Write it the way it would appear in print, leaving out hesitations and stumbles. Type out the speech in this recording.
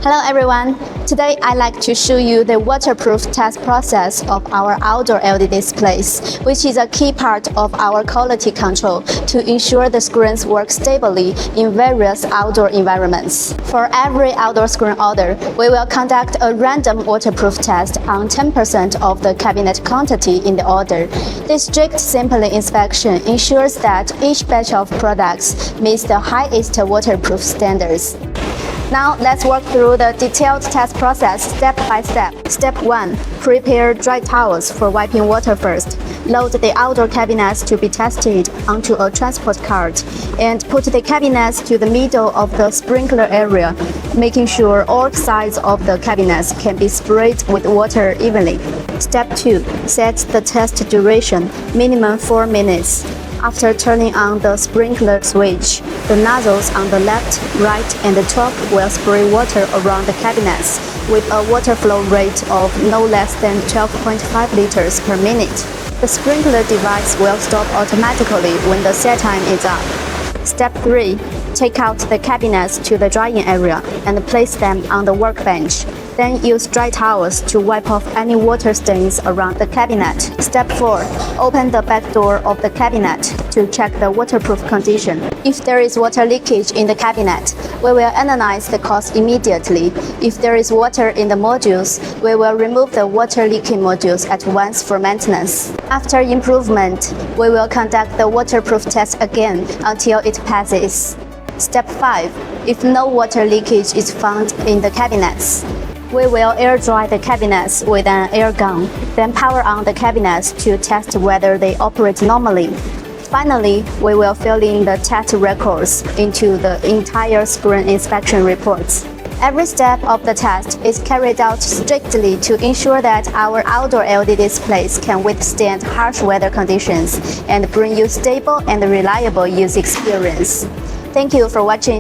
Hello everyone! Today I'd like to show you the waterproof test process of our outdoor LED displays, which is a key part of our quality control to ensure the screens work stably in various outdoor environments. For every outdoor screen order, we will conduct a random waterproof test on 10% of the cabinet quantity in the order. This strict sampling inspection ensures that each batch of products meets the highest waterproof standards. Now let's walk through the detailed test process step by step. Step 1. Prepare dry towels for wiping water first. Load the outdoor cabinets to be tested onto a transport cart and put the cabinets to the middle of the sprinkler area, making sure all sides of the cabinets can be sprayed with water evenly. Step 2. Set the test duration, minimum 4 minutes. After turning on the sprinkler switch, the nozzles on the left, right, and the top will spray water around the cabinets with a water flow rate of no less than 12.5 liters per minute. The sprinkler device will stop automatically when the set time is up. Step 3. Take out the cabinets to the drying area and place them on the workbench. Then use dry towels to wipe off any water stains around the cabinet. Step 4. Open the back door of the cabinet to check the waterproof condition. If there is water leakage in the cabinet, we will analyze the cause immediately. If there is water in the modules, we will remove the water leaking modules at once for maintenance. After improvement, we will conduct the waterproof test again until it passes. Step 5. If no water leakage is found in the cabinets, we will air dry the cabinets with an air gun, then power on the cabinets to test whether they operate normally. Finally, we will fill in the test records into the entire screen inspection reports. Every step of the test is carried out strictly to ensure that our outdoor LED displays can withstand harsh weather conditions and bring you stable and reliable use experience. Thank you for watching.